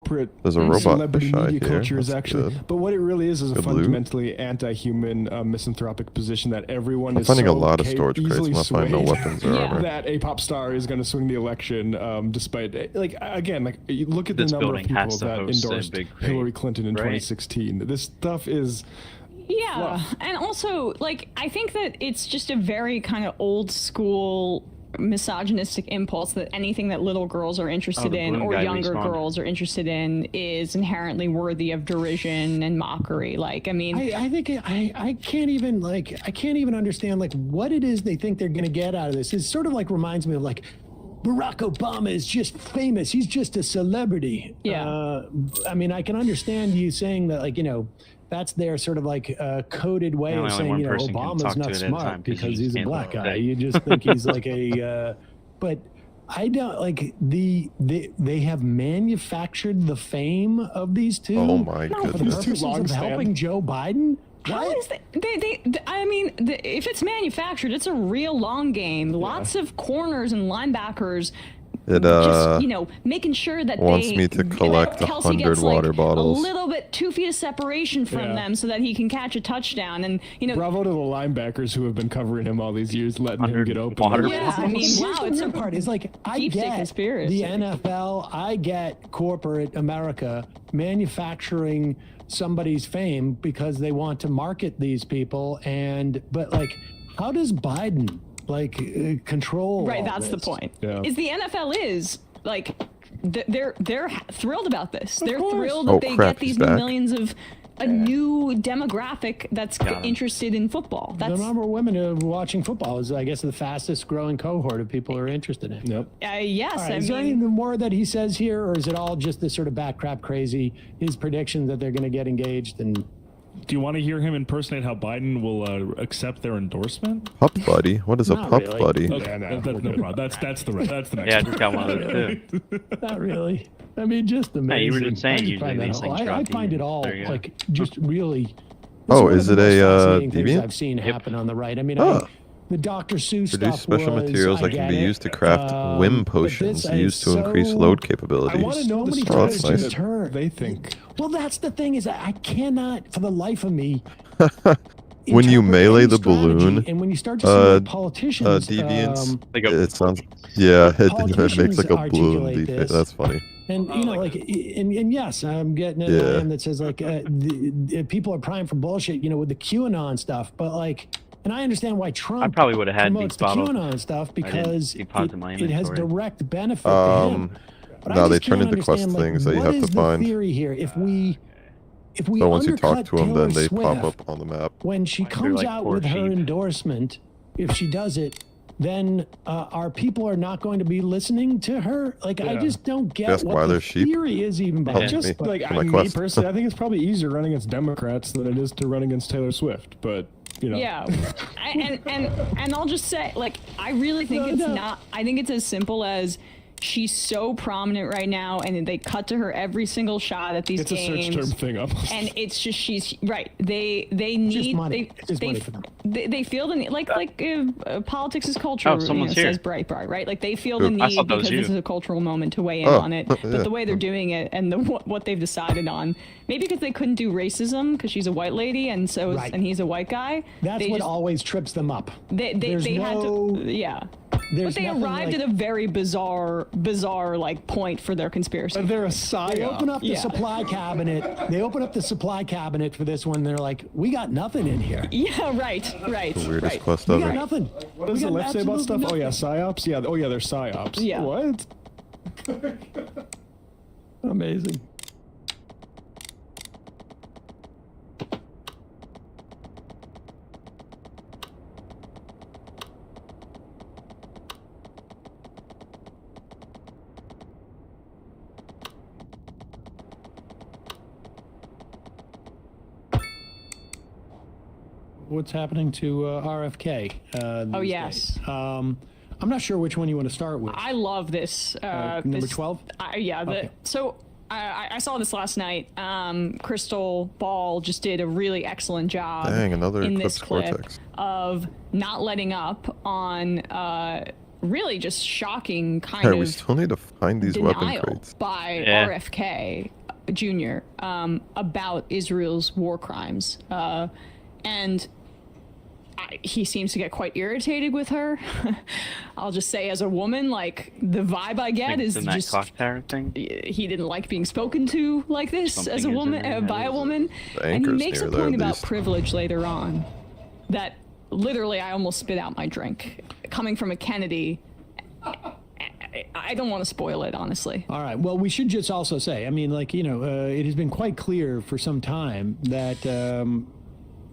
corporate There's a robot celebrity fish eye media here. culture is That's actually, good. but what it really is a Good fundamentally anti-human, misanthropic position that everyone I'm is finding so a lot of storage crates. I'm easily not finding no swayed weapons or armor. that a pop star is going to swing the election, despite, like, again, like, you look at the This number of building has people to that host a endorsed big crate, Hillary Clinton in right? 2016. This stuff is fluff. And also, like, I think that it's just a very kind of old school misogynistic impulse that anything that little girls are interested in balloon or guy younger respawned. girls are interested in is inherently worthy of derision and mockery. Like, I mean, I think I can't even understand like what it is they think they're gonna get out of this. It sort of like reminds me of like Barack Obama is just famous. He's just a celebrity. Yeah. I mean, I can understand you saying that, like, you know, that's their sort of like coded way Only of saying, one you know, person can Obama's talk to not it at a smart time 'cause you because just he's a can't black look guy. at it. You just think he's like a, but I don't like they have manufactured the fame of these two. Oh my for the goodness. purposes long of span. helping Joe Biden. how is that? I mean, if it's manufactured, it's a real long game. Lots of corners and linebackers. It Just, you know, making sure that wants they, me to collect Kelsey 100 gets, water like, bottles. a little bit 2 feet of separation from Yeah. them so that he can catch a touchdown. And, you know, Bravo to the linebackers who have been covering him all these years, letting him 100 get open. water yeah, I mean, Here's wow, the it's a weird part is like I deep state get conspiracy. the NFL, I get corporate America manufacturing somebody's fame because they want to market these people, but like, how does Biden like control? Right, all that's the this? point. Yeah. Is the NFL is like they're thrilled about this. They're course. thrilled that Oh, they crap, get these he's new back. millions of a new demographic that's Got him. interested in football. The That's number of women who are watching football is, I guess, the fastest growing cohort of people who are interested in it. Yep. yes, All right, I is there mean, anything more that he says here, or is it all just this sort of back crap crazy? His prediction that they're going to get engaged and Do you want to hear him impersonate how Biden will accept their endorsement? Pup buddy. What is a Not pup really. buddy? Okay, that's no problem. That's the next. Yeah, I just got one of those too. not really. I mean, just amazing. Hey, you were just saying I usually find that these all- things I drop find you. it all There you go. like just really. Oh, one of is the it most a, fascinating things deviant? I've seen happen on the right. I mean, Ah. the Dr. Seuss Produce stuff special was, materials I that can get be it. used to craft whim but potions this is used to increase so- load I capabilities. want to know the many Oh, that's strategy nice. that they think. Well, that's the thing is I cannot, for the life of me. When you interpret melee any the strategy, balloon, and when you start to see like, politicians, deviants, Like a- it sounds, yeah, it politicians makes like a balloon articulate deviant. this. That's funny. and you know, like, and yes, I'm getting an Yeah. IM that says like the people are primed for bullshit, you know, with the QAnon stuff, but like, and I understand why Trump I probably would have had promotes these the bottles. QAnon stuff because he popped in my it has inventory. direct benefit to him. But I no, they just turn can't into quest understand, like, things that you what have is to the find. theory here? If we So once you talk undercut to them, then Taylor they pop Swift, up on the map. when she comes like out poor with her sheep. endorsement, if she does it, then our people are not going to be listening to her. Like, I Yeah. just don't get That's what why the they're sheep. theory is even Oh, behind me. it. Just like for my me quest. personally, I think it's probably easier running against Democrats than it is to run against Taylor Swift. But you know, yeah, and I'll just say, like, I really think it's not. I think it's as simple as she's so prominent right now, and they cut to her every single shot at these it's a games. search term thing almost. And it's just she's right. They need money. It's just money for them. They feel the need, like politics is culture. Oh, someone's here. Says Breitbart, right? Like they feel the Oop. need I thought that was because you. this is a cultural moment to weigh in Oh, on it. yeah. But the way they're doing it and what they've decided on, maybe because they couldn't do racism because she's a white lady and so Right. and he's a white guy. That's they what just, always trips them up. they There's had no- to yeah. There's But they nothing arrived like- at a very bizarre like point for their conspiracy. They're a They psyop. open up the Yeah. supply cabinet. They open up the supply cabinet for this one. They're like, we got nothing in here. Yeah, right. The weirdest right. quest We ever. got nothing. What does We the got left say about stuff? absolutely Oh yeah, psyops. Yeah. Oh yeah, they're psyops. Yeah. What? Amazing. What's happening to RFK? Oh, these yes. days? I'm not sure which one you want to start with. I love this. Number 12? Yeah. Okay. So I saw this last night. Crystal Ball just did a really excellent job Dang, another in this Eclipse clip Cortex. of not letting up on really just shocking kind Alright, we of still need to find these weapon denial crates. by Yeah. RFK Jr. About Israel's war crimes, and he seems to get quite irritated with her. I'll just say, as a woman, like, the vibe I get is in that just clock tower thing. he didn't like being spoken to like this as a Something woman, is in by a there. woman. The And he anchor's makes a near there, point at about least. privilege later on that literally I almost spit out my drink. Coming from a Kennedy, I don't want to spoil it, honestly. All right. Well, we should just also say, I mean, like, it has been quite clear for some time that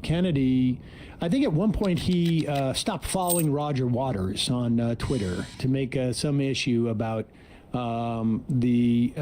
Kennedy, I think at one point he stopped following Roger Waters on Twitter to make some issue about the,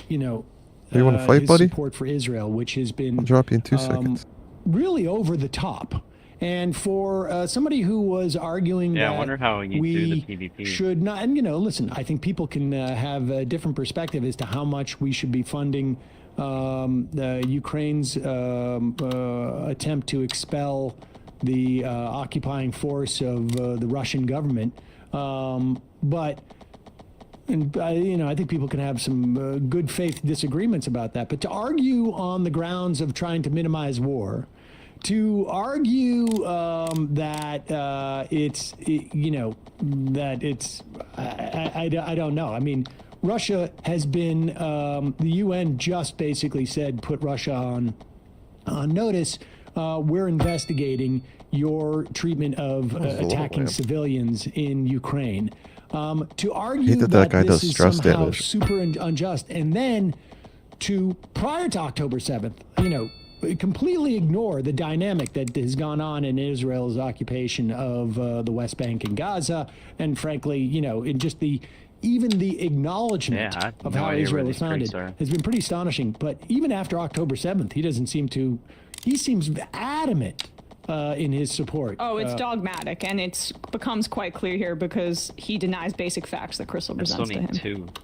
You want to fight, his buddy? support for Israel, which has been I'll drop you in 2 seconds. really over the top. And for somebody who was arguing Yeah, I that wonder how you we do the PvP. should not, and listen, I think people can have a different perspective as to how much we should be funding Ukraine's attempt to expel the occupying force of the Russian government. But I think people can have some good faith disagreements about that. But to argue on the grounds of trying to minimize war, to argue that I don't know. I mean, Russia has been the UN just basically said put Russia on notice. We're investigating your treatment of attacking lamp. civilians in Ukraine. To argue hate that guy this does is stress somehow damage. super unjust, and then to prior to October 7th, completely ignore the dynamic that has gone on in Israel's occupation of the West Bank and Gaza, and frankly, in just even the acknowledgement Yeah, I have of no how idea where Israel was these creeks founded are. has been pretty astonishing. But even after October 7th, he seems adamant in his support. Oh, it's dogmatic, and it becomes quite clear here because he denies basic facts that Crystal I still presents to him. need 2.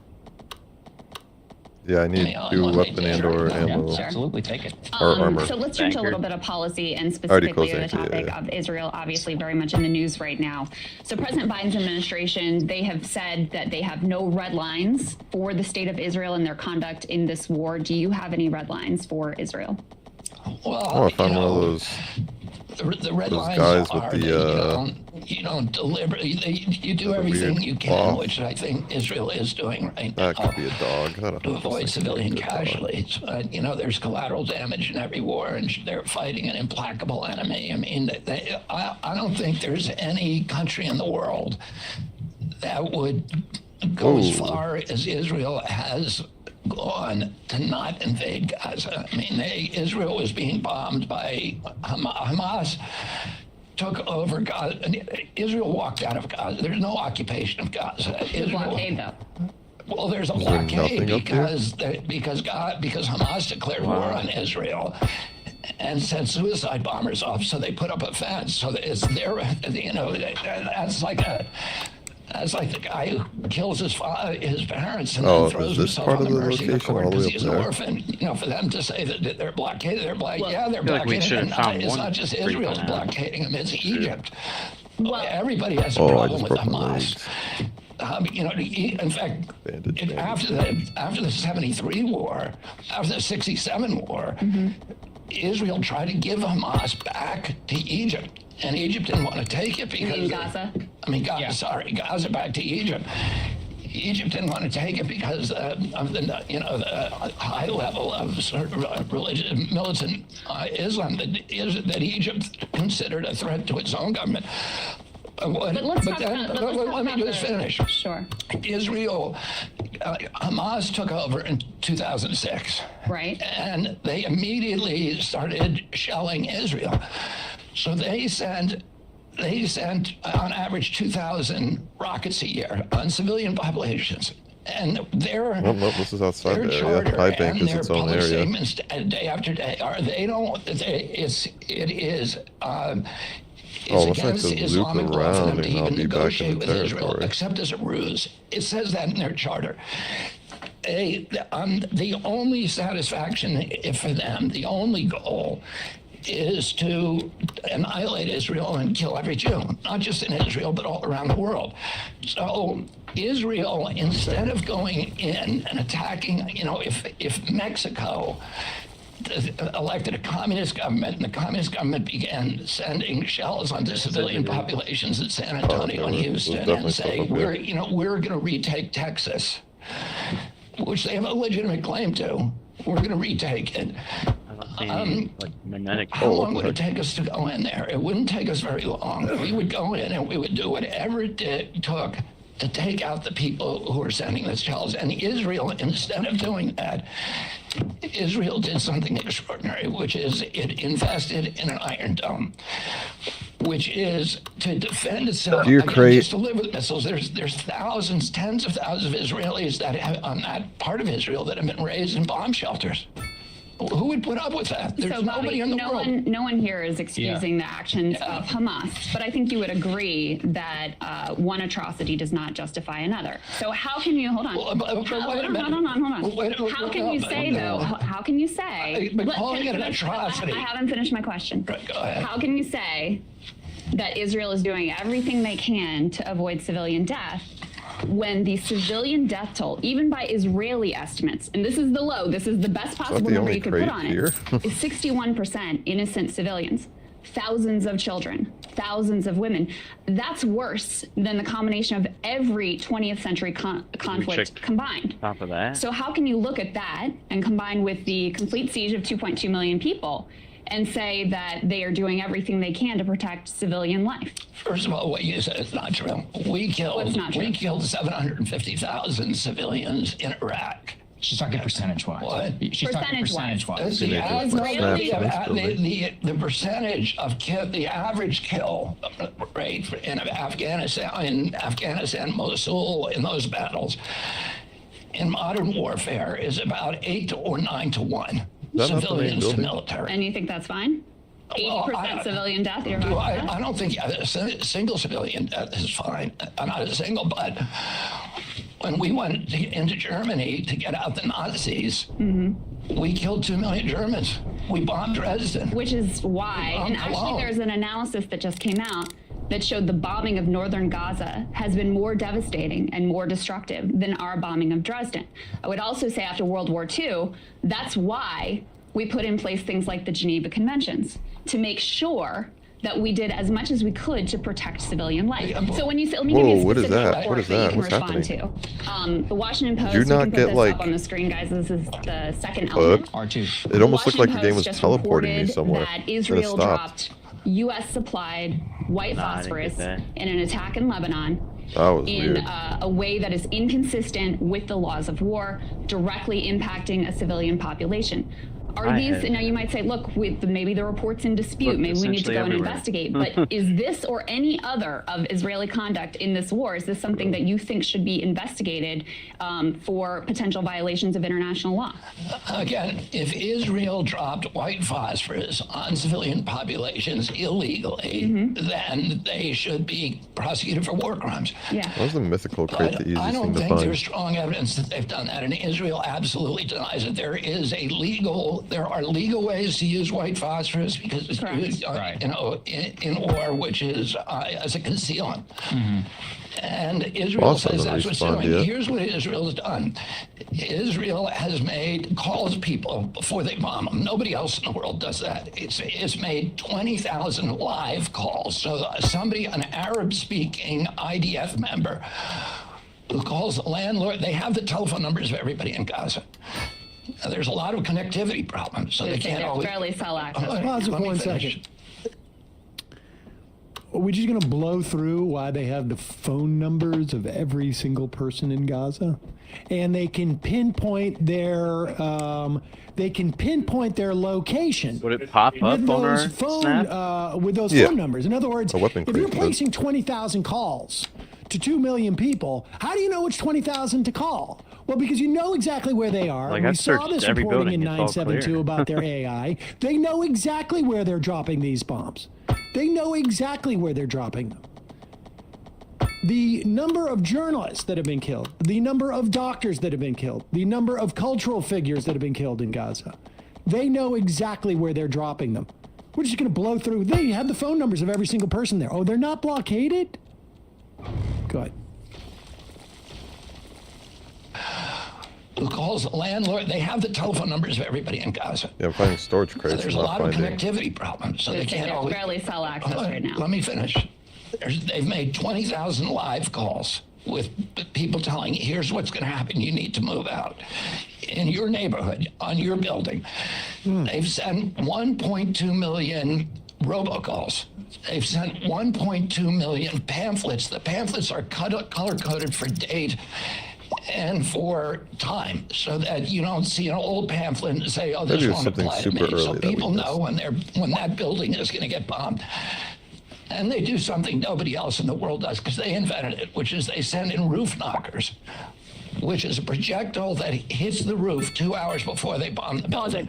Yeah, I need 2 weapon and or ammo. Sure. Absolutely, take it. Or armor. So let's turn to a Anchor. little bit of policy and Already specifically closed the anchor, topic yeah. of Israel, obviously very much in the news right now. So President Biden's administration, they have said that they have no red lines for the state of Israel and their conduct in this war. Do you have any red lines for Israel? Well, Oh, I found one of those. The red those lines guys with are the, that you don't deliberately, you do everything weird you can, claw. which I think Israel is doing right That now could be a dog. I don't to know. avoid civilian casualties. But, there's collateral damage in every war, and they're fighting an implacable enemy. I mean, I don't think there's any country in the world that would go as Whoa. far as Israel has gone to not invade Gaza. I mean, Israel was being bombed by Hamas. Took over Gaza. Israel walked out of Gaza. There's no occupation of Gaza. Israel, Blockade, though. well, there's a Is there blockade nothing up there? because Hamas declared war on Israel and sent suicide bombers off. So they put up a fence. So that it's their, that's like the guy who kills his parents and Oh, then is throws this himself part on of the the mercy of the location court all the way because up he's an there? orphan. For them to say that they're blockaded, they're blockaded. Yeah, they're I feel like we blockaded. should have And found it's one not just freak Israel's on that. blockading them; it's Egypt. Well, Everybody has a Oh, I problem just with broke my Hamas. legs. In fact, Bandage, after the '73 war, after the '67 war, Israel tried to give Hamas back to Egypt, and Egypt didn't want to take it because mean Gaza? I mean, Gaza back to Egypt. Egypt didn't want to take it because of the high level of sort of religious militant Islam that Egypt considered a threat to its own government. But let's talk about Let me just finish. Sure. Israel, Hamas took over in 2006. Right. And they immediately started shelling Israel. So they sent on average 200,000 rockets a year on civilian populations. And their Oh, no, this is outside their the area. charter High Bank and is their its own public area. statements day after day are it's Oh, looks like against to loop Islamic law for around them to and I'll even be back negotiate in the with Israel, territory. except as a ruse. It says that in their charter. The only satisfaction for them, the only goal, is to annihilate Israel and kill every Jew, not just in Israel, but all around the world. So Israel, instead of going in and attacking, if Mexico elected a communist government and the communist government began sending shells onto civilian populations in San Antonio and Houston and say, we're going to retake Texas, which they have a legitimate claim to. We're going to retake it. How long would it take us to go in there? It wouldn't take us very long. We would go in and we would do whatever it took to take out the people who are sending the shells. And Israel, instead of doing that, Israel did something extraordinary, which is it invested in an Iron Dome, which is to defend itself just to live with missiles. There's thousands, tens of thousands of Israelis that have, on that part of Israel that have been raised in bomb shelters. Who would put up with that? There's nobody in the world. No one here is excusing the actions of Hamas, but I think you would agree that one atrocity does not justify another. So how can you hold on? Hold on. How can you say though? How can you say? Calling it an atrocity. I haven't finished my question. Go ahead. How can you say that Israel is doing everything they can to avoid civilian death, when the civilian death toll, even by Israeli estimates, and this is the low, this is the best possible number you could put on it, is 61% innocent civilians, thousands of children, thousands of women. That's worse than the combination of every 20th century conflict combined. Top of that. So how can you look at that and combine with the complete siege of 2.2 million people and say that they are doing everything they can to protect civilian life? First of all, what you said is not true. We killed 750,000 civilians in Iraq. She's talking percentage-wise. What? She's talking percentage-wise. The percentage of the average kill rate in Afghanistan, Mosul, in those battles, in modern warfare is about 8 or 9 to 1. Civilians to military. And you think that's fine? 80% civilian death? You're fine? I don't think a single civilian death is fine. Not a single, but when we went into Germany to get out the Nazis, we killed 2 million Germans. We bombed Dresden. Which is why, and actually there's an analysis that just came out that showed the bombing of northern Gaza has been more devastating and more destructive than our bombing of Dresden. I would also say after World War II, that's why we put in place things like the Geneva Conventions, to make sure that we did as much as we could to protect civilian life. So when you say, let me give you a specific report that you can respond to. The Washington Post, you can put this up on the screen, guys. This is the second element. R2. It almost looked like the game was teleporting me somewhere. That Israel dropped U.S.-supplied white phosphorus in an attack in Lebanon in a way that is inconsistent with the laws of war, directly impacting a civilian population. Are these, now you might say, look, maybe the report's in dispute, maybe we need to go and investigate, but is this or any other of Israeli conduct in this war, is this something that you think should be investigated for potential violations of international law? Again, if Israel dropped white phosphorus on civilian populations illegally, then they should be prosecuted for war crimes. Yeah. Why was the mythical crate the easiest I don't thing to think find? there's strong evidence that they've done that, and Israel absolutely denies it. There are legal ways to use white phosphorus because it's used, in war, which is as a concealant. And Israel says that's what's doing. Here's what Israel's done. Israel has calls people before they bomb them. Nobody else in the world does that. It's made 20,000 live calls. So an Arab-speaking IDF member who calls the landlord, they have the telephone numbers of everybody in Gaza. Now, there's a lot of connectivity problems, so they can't always. Fairly cell access. Pause for 1 second. Are we just going to blow through why they have the phone numbers of every single person in Gaza? And they can pinpoint their location. Would it pop up with on our those phone snap? with those phone numbers? In other words, if you're crate, placing 20,000 calls to 2 million people, how do you know which 20,000 to call? Well, because you know exactly where they are. Like, we I've saw searched this every reporting in building. It's all clear. 972 about their AI. They know exactly where they're dropping these bombs. They know exactly where they're dropping them. The number of journalists that have been killed, the number of doctors that have been killed, the number of cultural figures that have been killed in Gaza. They know exactly where they're dropping them. We're just going to blow through. They have the phone numbers of every single person there. Oh, they're not blockaded? Good. Who calls the landlord? They have the telephone numbers of everybody in Gaza. Yeah, I'm finding storage crates. There's a I'm lot not of finding. connectivity problems, so they There's can't always. barely cell access right now. Let me finish. They've made 20,000 live calls with people telling, here's what's going to happen. You need to move out. In your neighborhood, on your building. They've sent 1.2 million robocalls. They've sent 1.2 million pamphlets. The pamphlets are color-coded for date and for time, so that you don't see an old pamphlet and say, oh, this Maybe it was won't something apply to super me. So early that we people know missed. when that building is going to get bombed. And they do something nobody else in the world does, because they invented it, which is they send in roof knockers, which is a projectile that hits the roof 2 hours before they bomb the building.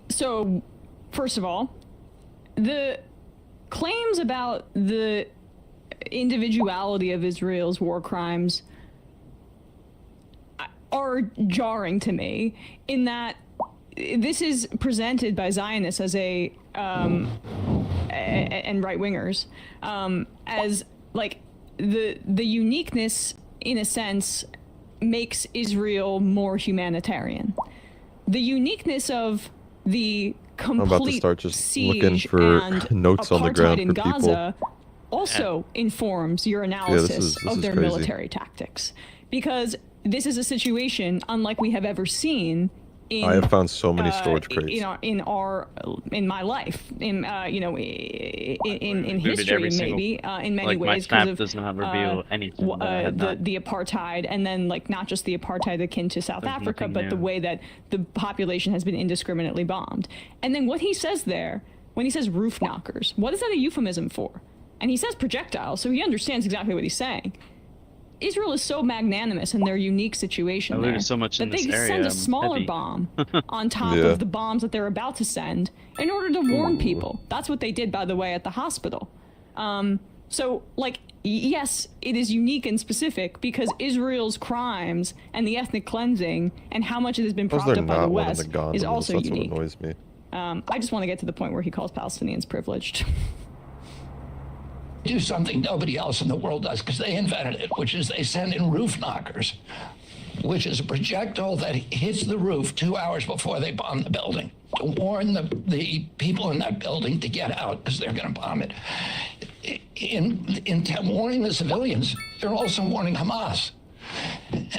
So, first of all, the claims about the individuality of Israel's war crimes are jarring to me, in that this is presented by Zionists as and right-wingers as like the uniqueness, in a sense, makes Israel more humanitarian. The uniqueness of the I'm about to complete start just siege looking for and notes on the ground apartheid in for people. Gaza also informs your analysis this of is their crazy. military tactics, because this is a situation unlike we have ever seen in, I have found so many storage crates. in my life, in Included history, every single- maybe in many like, my ways, snap because of does not reveal anything that I had not. the apartheid, and then like not just the apartheid akin to South There's Africa, nothing but the new. way that the population has been indiscriminately bombed. And then what he says there, when he says roof knockers, what is that a euphemism for? And he says projectiles, so he understands exactly what he's saying. Israel is so magnanimous in their unique situation I learned there so much that in they this area, send a I'm smaller heavy. bomb on top Yeah. of the bombs that they're about to send in order to warn people. That's what they did, by the way, at the hospital. So, like, yes, it is unique and specific because Israel's crimes and the ethnic cleansing and how much it has been Was propped there up by the not one in West the gondolas? is also That's unique. what annoys me. I just want to get to the point where he calls Palestinians privileged. Do something nobody else in the world does, because they invented it, which is they send in roof knockers, which is a projectile that hits the roof 2 hours before they bomb the building, to warn the people in that building to get out because they're going to bomb it. In warning the civilians, they're also warning Hamas.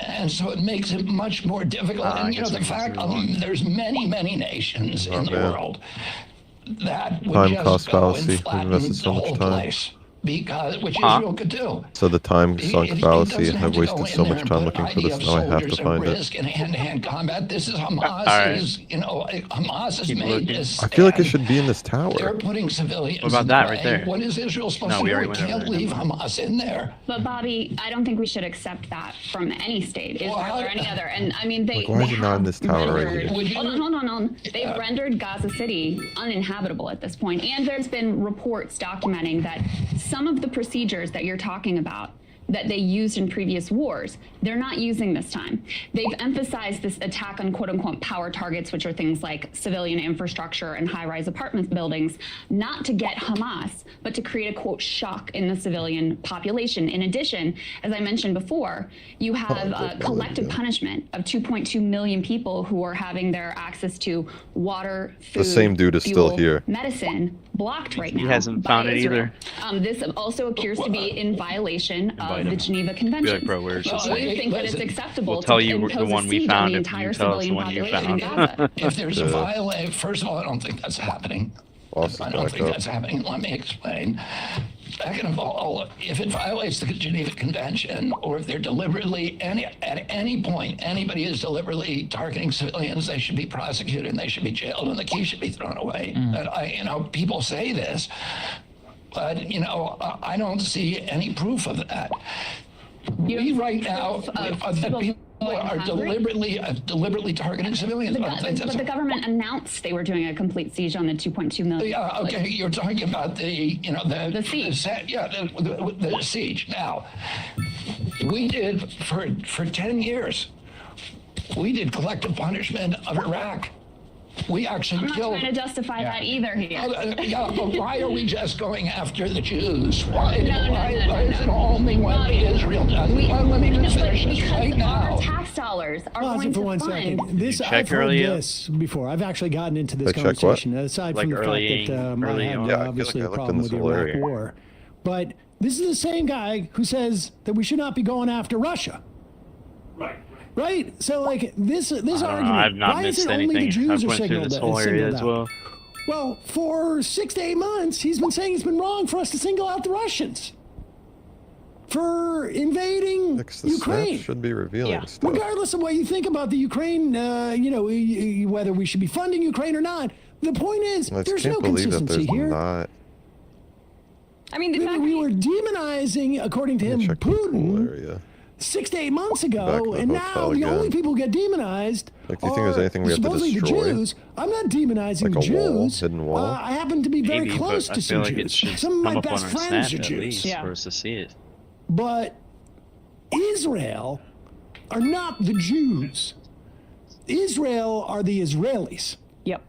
And so it makes it much more difficult. And you know, the fact there's many nations in the man. world that would Time just cost go fallacy. and We've flatten invested the so much whole time. place, because which Israel could do. So the time sunk fallacy. doesn't have I've to wasted go so in much there and time put looking for this. IDF Now I have to soldiers at find it. risk in hand-to-hand combat. This is Hamas. right. Is, you know, Hamas has Keep made looking. this. I feel like it stand. should be in this tower. They're putting civilians. What about in that play. right there? What is Israel supposed No, to we do? already We went over can't it. leave Hamas in there. But Bobby, I don't think we should accept that from any state, Israel Well, or any other. And I mean, they. Like, why is it not in this tower right rendered- here? Would you- Hold on. They've rendered Gaza City uninhabitable at this point, and there's been reports documenting that some of the procedures that you're talking about that they used in previous wars, they're not using this time. They've emphasized this attack on quote unquote power targets, which are things like civilian infrastructure and high-rise apartment buildings, not to get Hamas, but to create a quote shock in the civilian population. In addition, as I mentioned before, you have a collective punishment of 2.2 million people who are having their access to water, food, The same dude is still fuel, here. medicine blocked right now. He hasn't by found it Israel. either. This also appears to be in violation of Invite the him. Geneva Be Convention. like, bro, where's this Do you thing? think that it's Listen, acceptable We'll to tell you the impose one a we siege found on the if you entire tell us the civilian one you population in found. Gaza? If there's a violation, first of all, I don't think that's happening. Boss is I don't back think up. that's happening. Let me explain. Second of all, if it violates the Geneva Convention, or if they're deliberately, at any point, anybody is deliberately targeting civilians, they should be prosecuted and they should be jailed and the key should be thrown away. And people say this, but I don't see any proof of that. We right now, that people are deliberately targeting civilians. But the government announced they were doing a complete siege on the 2.2 million. Yeah, okay, you're talking about the siege. The siege. Now, we did for 10 years, we did collective punishment of Iraq. We actually I'm not killed. trying to justify that either here. Yeah, but why are we just going after the Jews? Why, No. why is it only what Israel does? Let me just finish this right Because now. our tax dollars are Pause going it for to one fund. second. This check I've heard earlier? this before. I've actually gotten into this They check what? conversation. Aside Like from the early- fact that I early had on. Yeah, I feel obviously like I a looked in problem this with the whole Iraq area. War, but this is the same guy who says that we should not be going after Russia. Right. So like this argument. I've not why is missed it only the anything. Jews I've are went through signaled, this whole area singled as out? well. Well, for 6 to 8 months, he's been saying it's been wrong for us to single out the Russians for invading Fix the Ukraine. snap should be revealing Yeah. stuff. Regardless of what you think about the Ukraine, whether we should be funding Ukraine or not, the point is I just there's no can't believe that consistency there's here. not. I mean, the fact We were demonizing, according to him, Check the pool Putin area. 6 to 8 months Back ago, to the and now hotel the only again. people who get demonized Like, do you think there's are anything we have to supposedly destroy? the Jews. I'm not demonizing Like a wall, Jews. hidden wall? I happen to be very Maybe, close but to I some feel like it Jews. should Some of come my up on best our friends snap are at Jews. least Yeah. for us to see it. But Israel are not the Jews. Israel are the Israelis. Yep.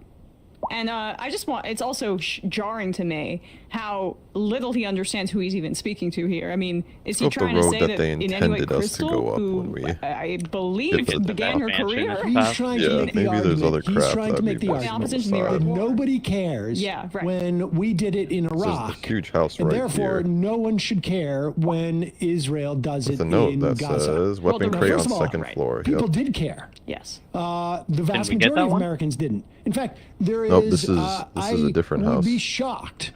And I just want, it's also jarring to me how little he understands who he's even speaking to here. I mean, is he Up the trying to road say that that they in any way intended us to Crystal, go up who when we I believe did the began her expansion career? and He's stuff. trying Yeah, to make the maybe there's argument. other He's crap trying to that'd make be the more argument opposite to the that Iraq War. nobody cares Yeah, right. when we did it in This is Iraq. the huge house And right therefore, here. no one should care when Israel does With it a note in that Gaza. says weapon the- crate on first of all, second right. floor. People Yep. did care. Yes. The vast we get majority that of one? Americans didn't. In fact, there is. Nope, this is I a different would house. be shocked.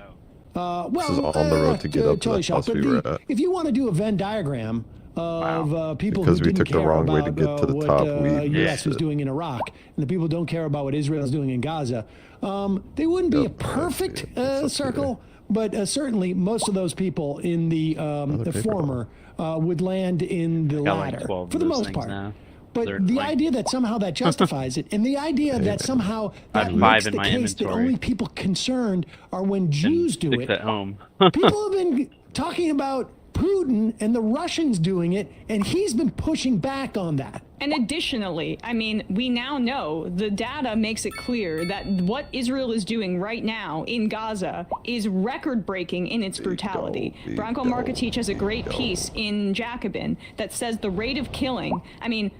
Well, This is on the road to get up to totally the shocked. house But we were at. if you want to do a Venn diagram of people Because who we didn't took the care wrong way to about get to the what top, we U.S. missed was it. doing in Iraq, and the people who don't care about what Israel is doing in Gaza, they wouldn't be a Yep, I see perfect it. It's up circle, but certainly most of those people in the paper former would land in the got like latter 12 for the of those most things part. now. But They're the like- idea that somehow that justifies it, and the idea that somehow I that have 5 makes in the my case that inventory. only people concerned are when Jews do Six it. at home. People have been talking about Putin and the Russians doing it, and he's been pushing back on that. And additionally, I mean, we now know the data makes it clear that what Israel is doing right now in Gaza is record-breaking in its brutality. Branko Markotic has a great piece in Jacobin that says the rate of killing, I mean,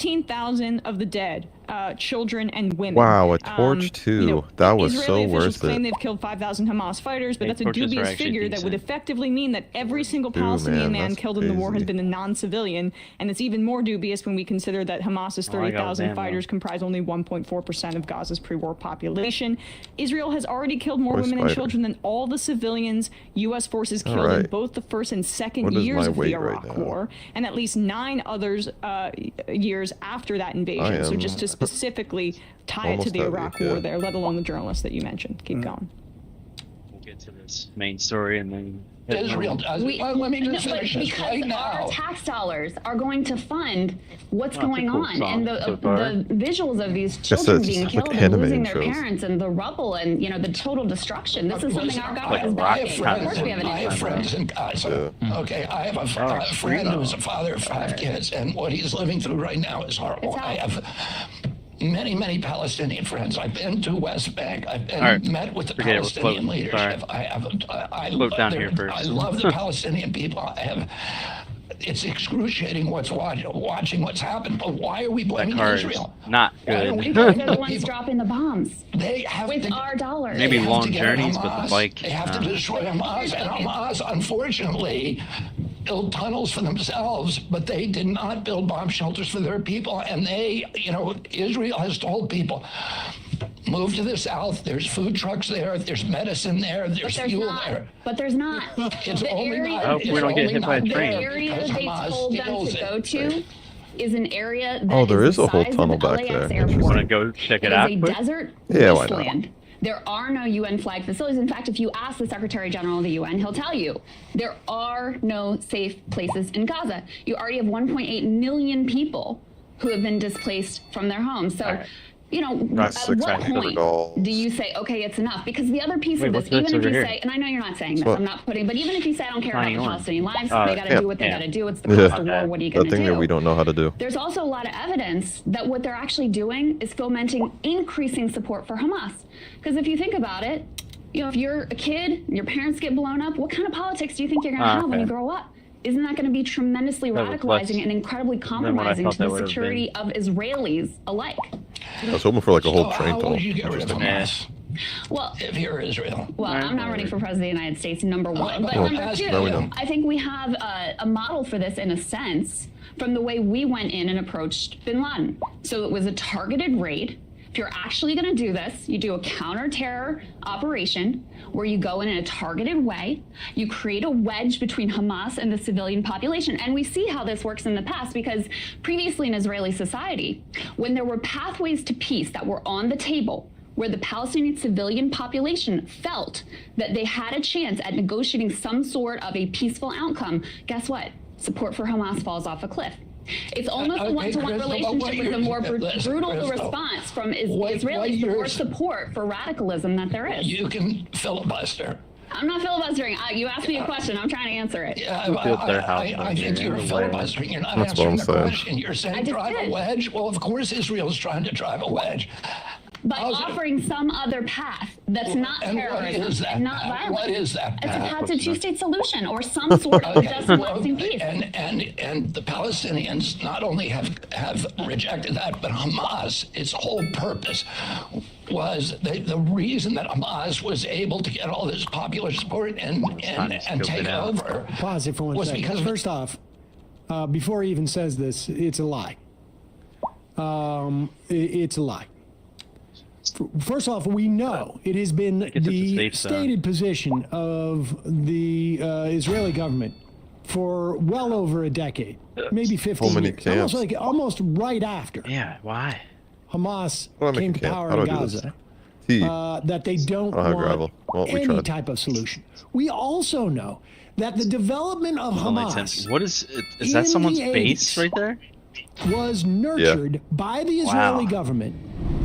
13,000 of the dead, children and women. Wow, a torch too. That was Israeli so officials worth claim it. they've killed 5,000 Hamas fighters, but Hey, that's a torches are dubious actually figure that would decent. effectively mean that every single Ooh, Palestinian man, man that's killed in the war has crazy. been a non-civilian, and it's even more dubious when we consider that Hamas's Oh, I got 30,000 Alabama. fighters comprise only 1.4% of Gaza's pre-war population. Israel has already killed more Boy, women and spider. children than all the civilians U.S. forces All killed in right. both the first and second What is years my of the weight right Iraq now? War, and at least 9 others years after that invasion. So am just to specifically tie it to almost the at Iraq week, War yeah. there, let alone the journalists that you mentioned. Keep going. We'll get to this main story and then hit Israel does. Well, let me just finish this because right our now. tax dollars are going to fund what's That's a going cool on, song and so far. the visuals of these Yes, children it's being like killed and anime losing their intros. parents, and the rubble, and the total destruction. This is something our government is rock backing. kind Of course, we have an I have interest in friends it. in Gaza. Okay, I have a friend who's a father of 5 kids, and what he's living through right now is horrible. It's I have many Palestinian friends. I've been to West Bank. I've been All right, met with the forget it, we're Palestinian floating. leadership. Sorry. I Float down their- here first. I love the Palestinian people. It's excruciating watching what's happened. But why are we That blaming car is Israel? not Why don't we good. Because blame they're the the ones people? dropping the bombs They have with to, our dollars. Maybe they have long to get journeys, but the Hamas. bike, They have to destroy Hamas, and Hamas, unfortunately, build tunnels for themselves, but they did not build bomb shelters for their people. And Israel has told people, move to the south. There's food trucks there. There's medicine there. There's fuel there. But there's not. It's The only area, not. I hope we it's don't get only hit by a not the train. there area because they Hamas told them steals to it. go to is an area that Oh, there is the a whole size tunnel of back LAX there. Airport. Interesting. Want to go check it out It is quick? a desert Yeah, why not? wasteland. There are no UN flag facilities. In fact, if you ask the Secretary General of the UN, he'll tell you there are no safe places in Gaza. You already have 1.8 million people who have been displaced from their homes. So All right. you know, That's at what $600. point do you say, okay, it's enough? Because the other piece Wait, of this, what's this even if over you here? say, and I know you're not saying this, What? I'm not putting, but even if you say I don't care about the Flying on. Palestinian lives, Oh, they got to yeah. do what they Yeah. got to do. It's the Yeah. cost of war. What are you That going to thing do? that we don't know how to do. There's also a lot of evidence that what they're actually doing is fomenting increasing support for Hamas. Because if you think about it, you know, if you're a kid and your parents get blown up, what kind of politics do you think you're going to have when you okay. grow up? Isn't that going to be tremendously That was less radicalizing and incredibly what I compromising thought to that the would have security of Israelis alike? I was hoping for like a whole So train how would tunnel. you get rid of Hamas Well, if you're Israel? well, I'm not running for president of the United States, number one. But Well, number two, no, we don't. I think we have a model for this in a sense from the way we went in and approached bin Laden. So it was a targeted raid. If you're actually going to do this, you do a counter-terror operation where you go in a targeted way. You create a wedge between Hamas and the civilian population. And we see how this works in the past because previously in Israeli society, when there were pathways to peace that were on the table, where the Palestinian civilian population felt that they had a chance at negotiating some sort of a peaceful outcome, guess what? Support for Hamas falls off a cliff. It's almost a Okay, one-to-one Crystal, but what relationship with a more listen, brutal Crystal, response from what Israelis, the you're- more support for radicalism that there is. You can filibuster. I'm not filibustering. You asked me a question. I'm trying to answer it. Yeah, built their house I on think here you're in the filibustering. You're not That's what answering I'm the saying. question. You're I saying just drive did. a wedge. Well, of course Israel's trying to drive a wedge. By How's it- offering some other path that's not And what terrorism is that and not path? violence. What is that It's a path? path to two-state solution or some sort of just and lasting peace. And the Palestinians not only have rejected that, but Hamas, its whole purpose was the reason that Hamas was able to get all this popular support and take over. Pause it for one was second. because First off, before he even says this, it's a lie. It's a lie. First off, we know it has been Get to the the safe zone. stated position of the Israeli government for well over a decade, maybe 15 many years, camps? almost right after Yeah, why? Hamas Well, I make came a to camp. power How do in I do this? Gaza. T. That they don't I don't have want gravel. Well, we any tried. type of solution. We also know that the development of Hamas What is that? in Someone's the base 80s. right there? was nurtured by the Israeli Wow. government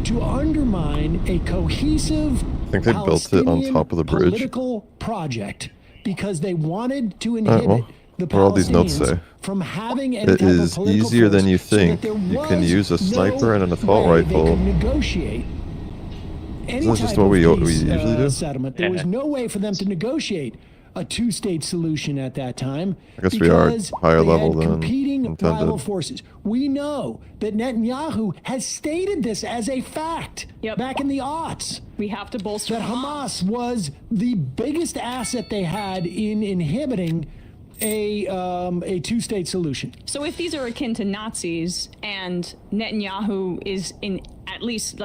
to undermine a cohesive I think they built it on Palestinian top of the bridge. political project because they wanted to inhibit well, the what do all these notes Palestinians say? from having any It type is of political easier than force you so that think. there You can was use a sniper and an assault way rifle. They could negotiate any Isn't this type just what of we peace, usually do? settlement. There was Yeah. no way for them to negotiate a two-state solution at that time. I guess we are because higher they level had than competing intended. rival forces. We know that Netanyahu has stated this as a fact Yep. back in the aughts. We have to bolster That Hamas was the biggest asset they had in inhibiting a two-state solution. So if these are akin to Nazis and Netanyahu is in at least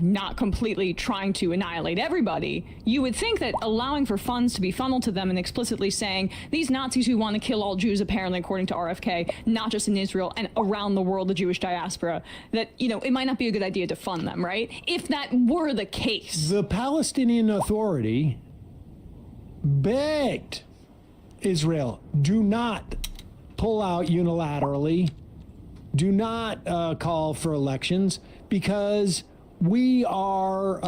not completely trying to annihilate everybody, you would think that allowing for funds to be funneled to them and explicitly saying these Nazis who want to kill all Jews, apparently according to RFK, not just in Israel and around the world, the Jewish diaspora, that it might not be a good idea to fund them, right? If that were the case. The Palestinian Authority begged Israel, do not pull out unilaterally, do not call for elections, because we are,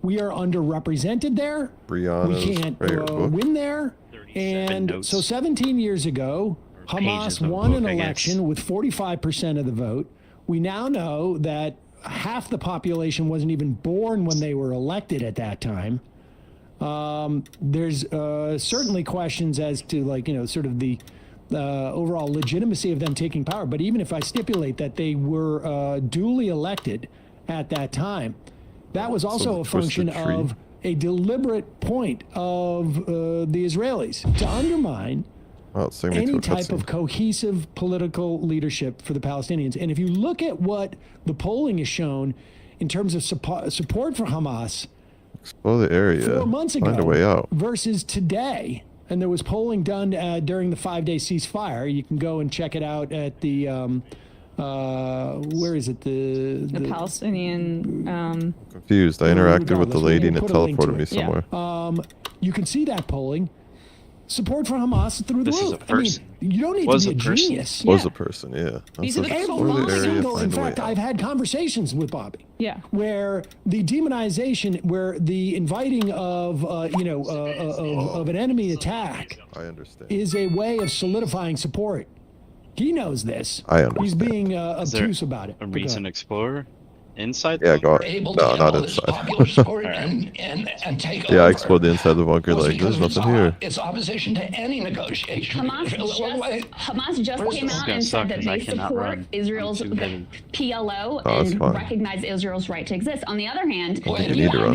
we are underrepresented there. Brianna's We can't favorite book. win there. 37 And notes. so 17 years ago, Or Hamas pages of won book, an I guess. election with 45% of the vote. We now know that half the population wasn't even born when they were elected at that time. There's certainly questions as to sort of the overall legitimacy of them taking power. But even if I stipulate that they were duly elected at that time, that was also a function twisted tree. of a deliberate point of the Israelis to undermine Oh, it's sending me to any a type cutscene. of cohesive political leadership for the Palestinians. And if you look at what the polling has shown in terms of support for Hamas Explore the area. 4 months ago Find a way out. versus today, and there was polling done during the 5-day ceasefire. You can go and check it out at the where is it? The Palestinian. Confused. I interacted with the regardless, lady and it put a link to teleported me it. Yeah. somewhere. You can see that polling. support for Hamas through the This is roof. a person. I mean, you don't need Was to be a a person. genius. Was Yeah. a person, yeah. These are the That's people where who the area In find a way fact, out. I've had conversations with Bobby. Yeah. Where the demonization, where the inviting of, of an enemy attack I understand. is a way of solidifying support. He knows this. I understand. He's being Is there obtuse about it. A But go recent ahead. explorer inside. Yeah, the go bunker? able No, to not get all this inside. popular support and take Yeah, I over explored the inside of the bunker. was Like, there's because of nothing here. its opposition to any negotiation. Hamas just This came is out gonna and suck said that 'cause I they cannot support run. Israel's I'm too heavy. PLO Oh, that's and fine. recognize Israel's right to exist. On the other hand, Wait a You need to have run.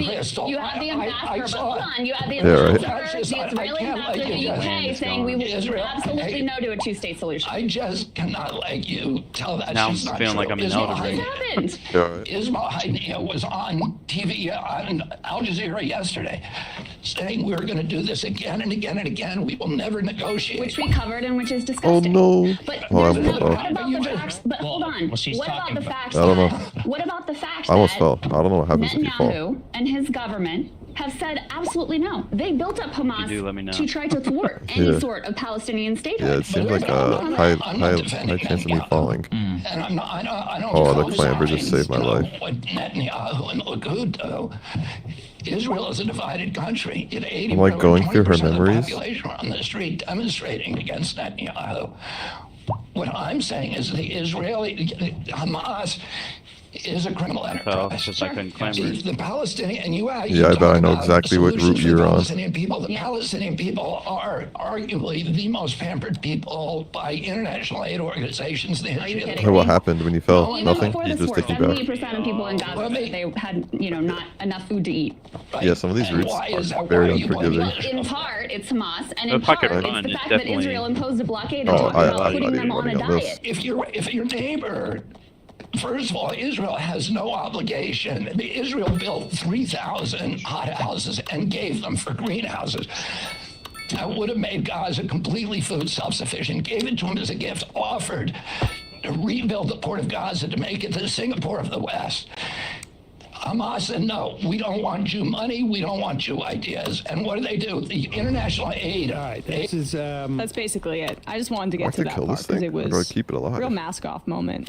you have the I ambassador, but saw hold it. on, you have the Yeah, right. ambassador, the I Israeli can't let ambassador to you the just- UK saying we will Israel, absolutely hey. no to a two-state solution. I just cannot let you tell that Now I'm she's just not feeling true. like I'm in Ismail Elden Ring. What Haniyeh- happened? Yeah, right. Ismail Haniyeh was on TV on Al Jazeera yesterday saying we're going to do this again and again and again. We will never negotiate. Which we covered and which is Oh disgusting. no. But Oh, there's I no- almost fell. what about the facts? But hold on. well, she's What about talking the about- facts? I don't know. What about the fact I almost that fell. I don't know what happens if you fall. Netanyahu and his government have said absolutely no. They built up Hamas do, let me know. to try to thwart any Yeah. sort of Palestinian statehood. Yeah, it seems Where's like the a problem? high chance of me falling. And I don't Oh, the close clamber just signs, saved my you know, life. What Netanyahu and Likud do. Israel is a divided country. It 80 I'm, like, going through her 20% of the memories. population were on the street demonstrating against Netanyahu. What I'm saying is the Hamas is a criminal enterprise. because I couldn't clamber. See, the Palestinian, and you Yeah, I bet I know talk about exactly what solutions route for the you're on. Palestinian people. The Palestinian people are arguably the most pampered people by international aid organizations in the history of the kidding? Hey, what happened when you fell? Well, even Nothing? before You this just war, take me back. 70% of people in Gaza Well, said they had, not enough food to eat. Right? Yeah, some of these And routes why is are that? very Why are you blaming unforgiving. In part, it's Hamas, and in If I part, could it's run, the it's fact that definitely- Israel imposed a blockade and Oh, talked I'm about not putting even them on a running on this. diet. If your neighbor, first of all, Israel has no obligation. Israel built 3,000 hothouses and gave them for greenhouses. That would have made Gaza completely food self-sufficient. Gave it to them as a gift. Offered to rebuild the port of Gaza to make it the Singapore of the West. Hamas said, no, we don't want you money, we don't want you ideas. And what do? The international aid. All right, this is That's basically it. I just wanted to I get to could that kill part this because thing. it Or do I was keep it alive? real mask off moment.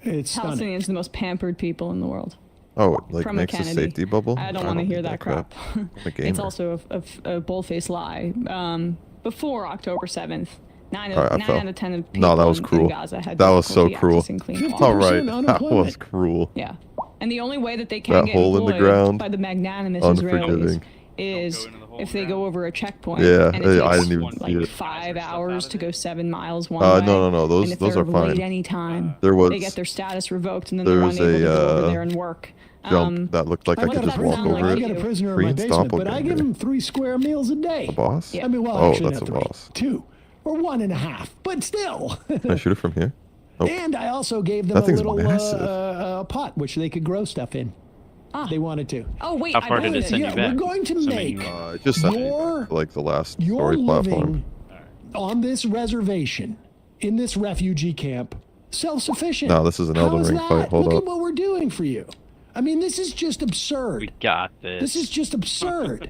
it's stunning. Palestinians are the most pampered people in the world. Oh, like From a makes a Kennedy. safety bubble? I don't want to need hear that crap. I'm a gamer. It's also a bold-faced lie. Before October 7th, 9 All right, I fell. out of 10 of people No, that was in cruel. Gaza had That was so difficulty cruel. accessing clean All water. right, 100% that was unemployment. cruel. Yeah. And the only way that they can That get hole in the employed ground, by the magnanimous unforgiving. Israelis is Don't go into the hole if they ground. go over a checkpoint. Yeah, and it I takes, didn't even see like it. 5 hours to go 7 miles one way. No, those and if those they're are fine. late any time, There was they get their status revoked and then there they're was unable to go a, over there and work. jump that looked like I what could does just that walk sound like over I to it. got a you? prisoner in Free my and basement, stomp but I over give here. him 3 square meals a day. A boss? Yeah. I mean, well, Oh, actually that's not a 3, boss. 2, or 1.5, but still. Can I shoot it from here? Oh, And I also gave them That a thing's little massive. pot which they could grow stuff in. They wanted to. Oh wait, How far did it send yeah, you back? we're going to Assuming make you- it just sent me You're- back to, like the last You're story platform. living on this reservation in this refugee camp, self-sufficient. No, this is an How Elden is Ring that? fight. Hold Look up. at what we're doing for you. I mean, this is just absurd. We got this. This is just absurd.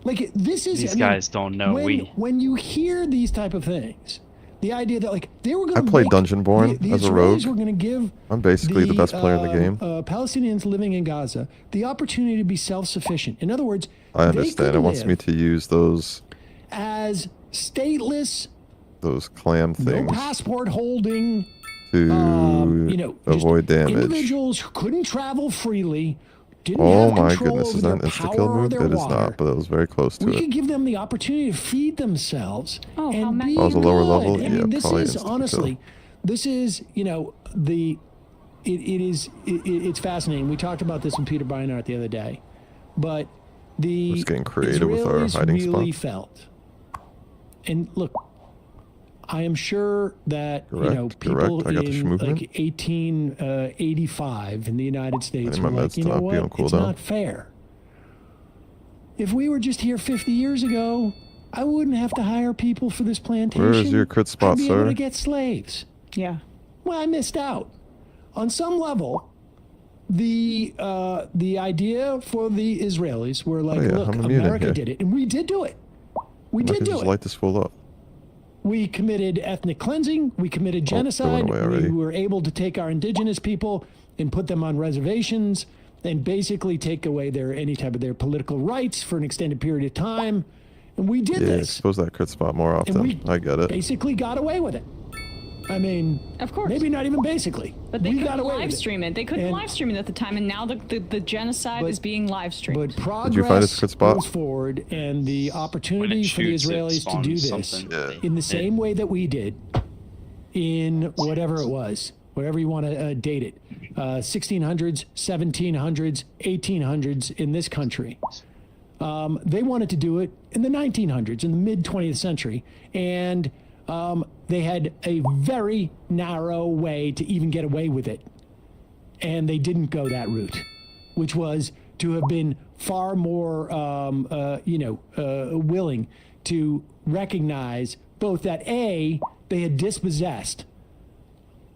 Like this is. These I mean, guys don't know when you hear these type of things, the idea that like they were going to. I played Dungeonborn the as a Israelis rogue. were going to give. I'm basically the best player in the game. Palestinians living in Gaza the opportunity to be self-sufficient. In other words, I they understand. could It wants live me to use those as stateless, clam no things passport holding. to Just avoid damage. Individuals who couldn't travel freely, didn't Oh have my control goodness, over is their that an insta power kill or move? their It is water. not, but it was very close to We it. could give them the opportunity to feed themselves Oh, how and many- be Oh, it's a lower good. level? I Yeah, mean, this probably is insta-kill. honestly, this is it's fascinating. We talked about this with Peter Beinart the other day, but the We're just getting creative with our Israelis hiding really spots. felt, and look, I am sure that Correct, people correct. I got the in movement. like 1885 in the United States need my were like, meds you to know not be on what? It's cooldown. not fair. If we were just here 50 years ago, I wouldn't have to hire people for this plantation. Where is your crit spot, I'd be able sir? to get slaves. Yeah. Well, I missed out. On some level, the idea for the Israelis were like, Oh, yeah, look, I'm immune in America here. did it, and we did do it. We I did could do just it. light this fool up. We committed ethnic cleansing. We committed genocide. away already. We were able to take our indigenous people and put them on reservations and basically take away any type of their political rights for an extended period of time. And we did Yeah, this. expose that crit spot more And often. we I get it. basically got away with it. I mean, Of course. maybe not even basically. But they we couldn't got away live with it. stream it. They couldn't And- live stream it at the time, and now the genocide But- is being live streamed. But progress you find its good spot? goes forward, and the When opportunity it for the shoots, it Israelis to do spawns this something. Yeah. in the It- same way that we did in whatever it was, whatever you want to date it, 1600s, 1700s, 1800s in this country. They wanted to do it in the 1900s, in the mid 20th century, and they had a very narrow way to even get away with it. And they didn't go that route, which was to have been far more, willing to recognize both that they had dispossessed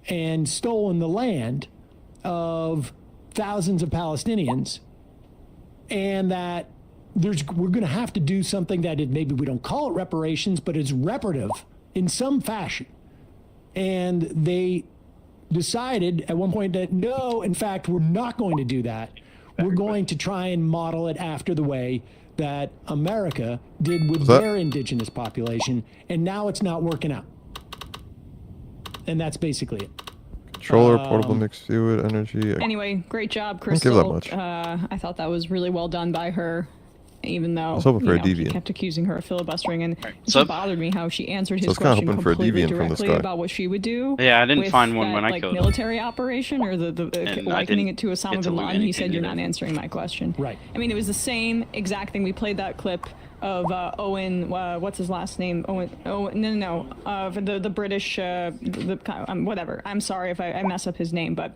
and stolen the land of thousands of Palestinians, and that we're going to have to do something that maybe we don't call it reparations, but it's reparative in some fashion. And they decided at one point that no, in fact, we're not going to do that. We're going to try and model it after the way that America did with their indigenous population, and now it's not working out. And that's basically it. Controller, portable mixed fluid, energy. Anyway, great job, Don't give that Crystal. much. I thought that was really well done by her, even though was hoping for a he deviant. kept accusing her of filibustering, and it so- just bothered me how she answered his was kinda question hoping for a completely deviant from this directly guy. about what she would do. Yeah, I didn't with find one that, when I like, killed him. military operation or the And I likening didn't it to Osama get to bin loot Laden. He said anything you're either. not answering my question. Right. I mean, it was the same exact thing. We played that clip of Owen. What's his last name? Owen. Oh no. The British. Whatever. I'm sorry if I mess up his name, but.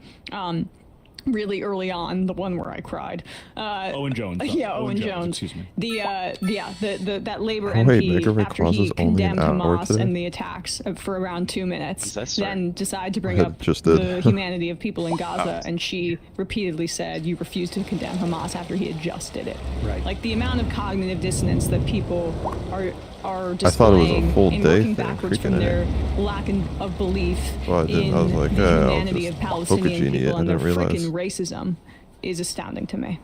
Really early on, the one where I cried. Owen Jones. Yeah, Owen Jones. Excuse me. That Labor Oh, wait, MP Mega Ray after Claus he is only an condemned hour Hamas today? and the attacks for around 2 minutes, When's that start? then decided to bring up Just did. the humanity of people in Gaza, and she repeatedly said, "You refuse to condemn Hamas," after he had just did it. Right. Like the amount of cognitive dissonance that people are I displaying thought it was a full in day working thing, backwards freaking from A. their lack of belief Well, I didn't. in I was like, the yeah, I'll humanity just of poker Palestinian genie it. people I and their didn't realize. freaking racism is astounding to me.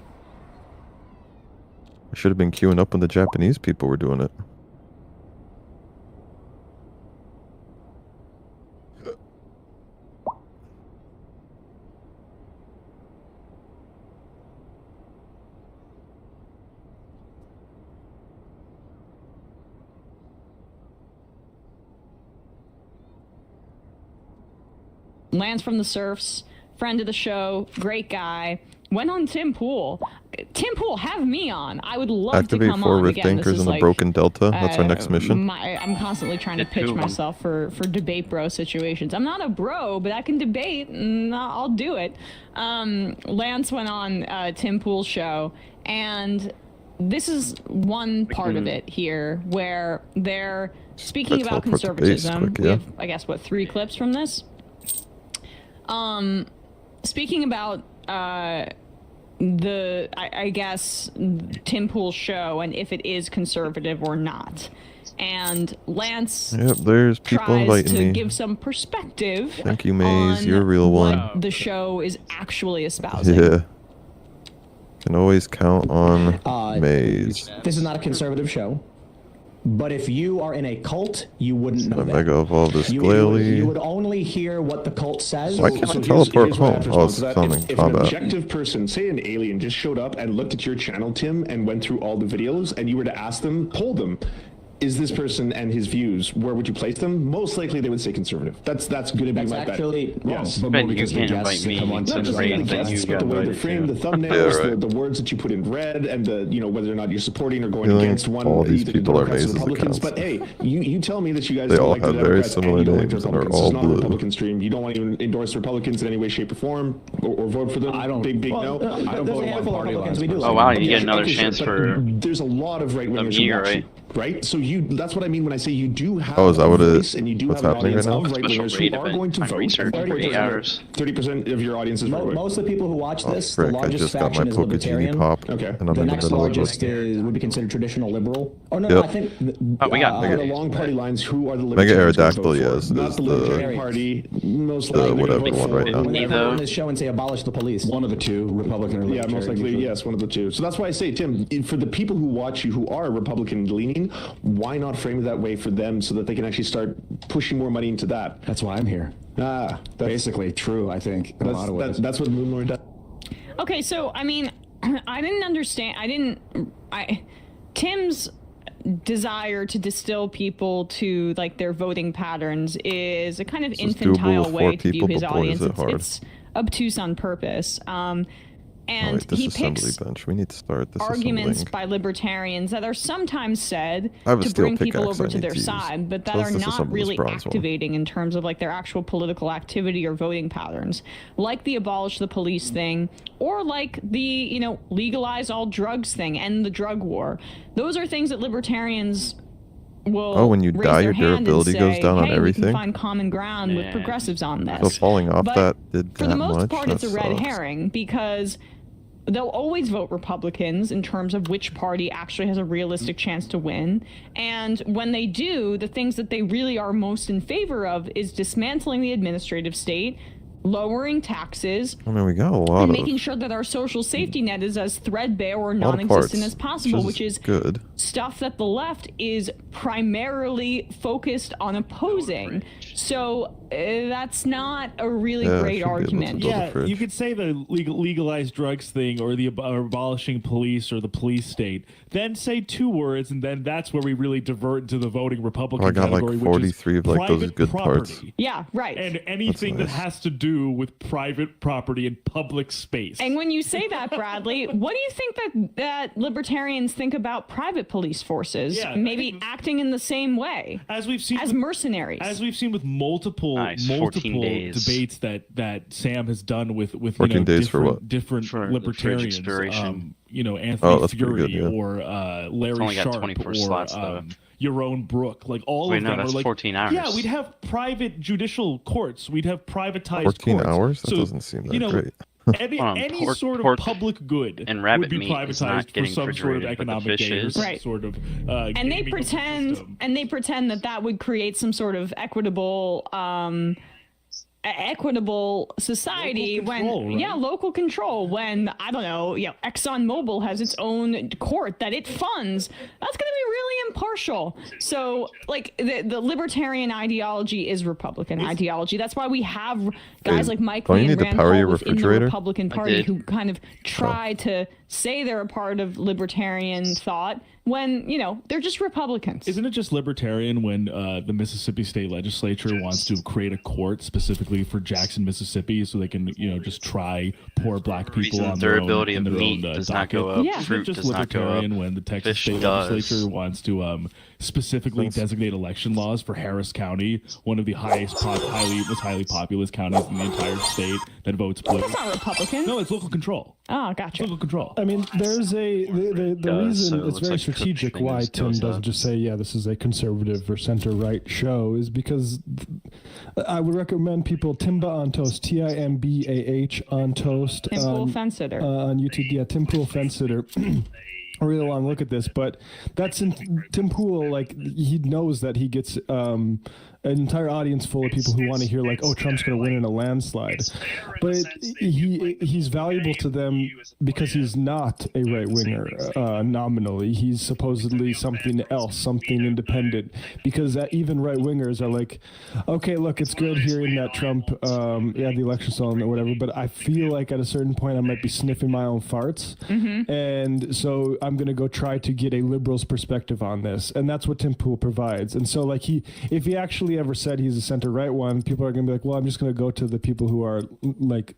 I should have been queuing up when the Japanese people were doing it. Lance from the Surfs, friend of the show, great guy. Went on Tim Pool. Tim Pool, have me on. I would love Activate to come 4 on rift again. This anchors is in the like, broken delta. That's our next mission. I'm constantly trying to Get two pitch of 'em. myself for debate bro situations. I'm not a bro, but I can debate, and I'll do it. Lance went on Tim Pool's show, and this is one part of it here where they're speaking Let's about teleport to base conservatism. quick, We yeah. have, I guess, what, 3 clips from this? Speaking about I guess Tim Pool's show and if it is conservative or not. And Lance Yep, there's people tries inviting to me. give some perspective. Thank you, Maze. on You're a real one. what the show is actually espousing. Yeah. Can always count on Maze. This is not a conservative show, but if you are in a cult, you wouldn't know A that. Mega Evolve this You Glalie. would only hear what the cult says. Why can't I teleport home? Oh, it's something. If an Combat. objective person, say an alien, just showed up and looked at your channel, Tim, and went through all the videos, and you were to ask them, poll them, is this person and his views, where would you place them? Most likely they would say conservative. That's going to be That's my bet. actually wrong. Yes. But Ben, more you because the can't guests invite me come on to Not to just the the raid the that guests, you but the got way they invited frame to. the thumbnails, Yeah, right. the words that you put in red, and whether or not you're supporting or going Feeling against one. all these either people are Democrats or Mazes Republicans. accounts. But hey, you tell me that you guys They don't all like the have very Democrats similar and you don't like the names and are Republicans. all It's not a blue. Republican stream. You don't want to even endorse Republicans in any way, shape, or form, or vote for them. I don't. Big well, no. I don't there's vote a on handful of party Republicans lines. we do. Oh wow, you Okay, get another okay, sure, chance but for there's a lot of right wingers Amiga, who actually right? right? So that's what I mean when I say you do have Oh, is that a what voice and you do what's have an happening audience right of now? right-wingers Special who are rate going to event, vote. research for 8 hours. 30% of your audience is right-wing. Most of the people who watch this, the Frick, I largest just got my faction is Poke libertarian. Genie pop, Okay. and I'm The in the next middle of largest it. would be considered traditional liberal. Oh no, Yep. no, I think. Oh, we got On the long party lines, who are the Mega libertarians going to vote Aerodactyl, for? yes, Not is the the- Libertarian Party. Most the likely whatever vote one for right now. When they Me, vote on though. this show and say abolish the police. One of the two, Republican or Yeah, Libertarian. most likely, yes, one of the two. So that's why I say, Tim, for the people who watch you who are Republican leaning, why not frame it that way for them so that they can actually start pushing more money into that? That's why I'm here. That's Basically true, I think, in a lot of ways. that's what Moon Lord does. Okay, so I mean, I didn't understand. Tim's desire to distill people to like their voting patterns is a kind of This is doable infantile with way 4 to view people, his but boy, audience. is it hard. It's obtuse on purpose. And Wait, he disassembly picks bench. We need to start this arguments assembling. by libertarians that are sometimes said I have a to steel bring people pickaxe over I to need their to use. side, but that So let's are not disassemble this really bronze one. activating in terms of like their actual political activity or voting patterns, like the abolish the police thing, or like the legalize all drugs thing, end the drug war. Those are things that libertarians will Oh, when you raise die, their your hand and durability goes say, down on hey, we everything? can find common ground with Yeah. progressives on this. So falling off But that did for that the most much? part, That it's a red sucks. herring because they'll always vote Republicans in terms of which party actually has a realistic chance to win. And when they do, the things that they really are most in favor of is dismantling the administrative state, lowering taxes, I mean, we got a lot and of making sure that our social safety net is as threadbare or lot of non-existent parts, as possible, which is good. stuff that the left is primarily focused on opposing. So that's not a really Yeah, great should be able to argument. build a Yeah, fridge. you could say the legalized drugs thing, or the abolishing police, or the police state. Then say 2 words, and then that's where we really divert into the voting Republican Oh, I got like category, 43 which is of like those private good property. parts. Yeah, right. And anything That's that nice. has to do with private property and public space. And when you say that, Bradley, what do you think that libertarians think about private police forces? Yeah, Maybe acting in the same way as we've seen as with, mercenaries. as we've seen with multiple Nice, 14 multiple days. debates that Sam has done with 14 days for what? different For the fridge libertarians. expiration. Anthony Oh, that's pretty Fury good, yeah. or Larry only got Sharp 24 or slots, though. Yaron Brook, like all Wait, of no, them that's are like 14 hours. Yeah, we'd have private judicial courts. We'd have privatized 14 courts. hours? That So, doesn't seem that you know, great. Any sort of pork public good and would rabbit be meat is privatized not for getting some sort of refrigerated, but the economic fish gain, is. Right. sort of. and they gaming of the pretend system. that would create some sort of equitable society Local control, when right? local control when I don't know ExxonMobil has its own court that it funds. That's going to be really impartial. So like the libertarian ideology is Republican ideology. That's why we have guys Hey, like Mike don't you Lee and need to Rand power Paul your within the refrigerator? Republican Party did. who kind of try to say they're a part of libertarian thought when they're just Republicans. Isn't it just libertarian when the Mississippi State Legislature wants to create a court specifically for Jackson, Mississippi, so they can just try poor black people Reason on their own, durability on of their meat own does not docket? go up, Yeah. Isn't it fruit just does not go up, libertarian when the Texas fish State does. Legislature wants to specifically designate election laws for Harris County, one of the most highly populous counties in the entire state that votes blue? That's not Republican. No, it's local control. Oh, It's gotcha. local control. I mean, there's the does, reason so it it's looks very like strategic cooking why is Tim goes doesn't up. just say, yeah, this is a conservative or center-right show is because I would recommend people Timba on Toast, Timbah on Toast. Tim Pool Fence Sitter. On YouTube, yeah, Tim Pool Fence Sitter. A really long look at this, but that's Tim Pool. Like he knows that he gets an entire audience full of people who want to hear like, oh, Trump's going to win in a landslide, but he's valuable to them because he's not a right winger nominally. He's supposedly something else, something independent. Because even right wingers are like, okay, look, it's good hearing that Trump, the election stolen or whatever, but I feel like at a certain point I might be sniffing my own farts, and so I'm going to go try to get a liberal's perspective on this, and that's what Tim Pool provides. And so like if he actually ever said he's a center right one, people are going to be like, well, I'm just going to go to the people who are like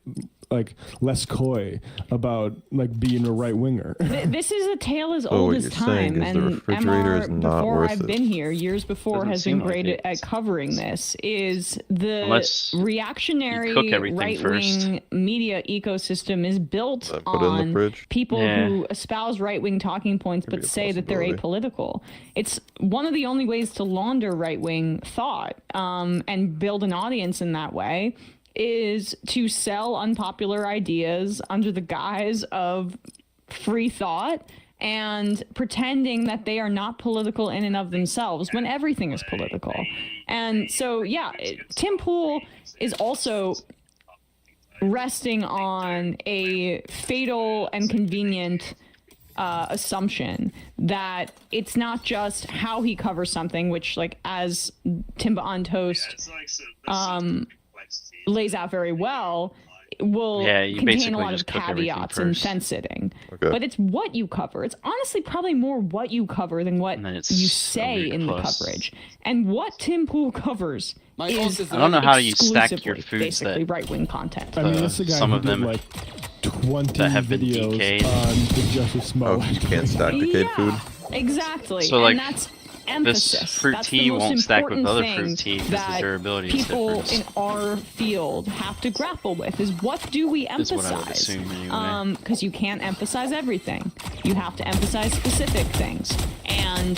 less coy about like being a right winger. This is a tale as So old what as you're saying time, is the and refrigerator MR is not before worth I've it. been here, years before, Doesn't has been seem like great it. at covering this. Is the Unless reactionary you cook everything right-wing media ecosystem is built Put it in the on fridge. people Yeah. who espouse right-wing right-wing talking points, but say that they're apolitical. It's one of the only ways to launder right-wing thought and build an audience in that way is to sell unpopular ideas under the guise of free thought and pretending that they are not political in and of themselves when everything is political. And so, yeah, Tim Pool is also resting on a fatal and convenient assumption that it's not just how he covers something, which, like, as Timba on Toast lays out very well, will contain a lot of caveats and fence sitting. But it's what you cover. It's honestly probably more what you cover than what you say in the coverage. And what Tim Pool covers is I don't know how you stack your foods basically that right-wing content. I mean, this is a guy some who of did them like 20 that have been videos decayed. on the Justice Mo. Oh, you can't stack decayed food? Exactly. So, like, and that's emphasis. this fruit That's tea the most won't stack with important other thing fruit tea because the that durability is people different. in our field have to grapple with is what do we Is what I would emphasize? assume anyway. Because you can't emphasize everything. You have to emphasize specific things. And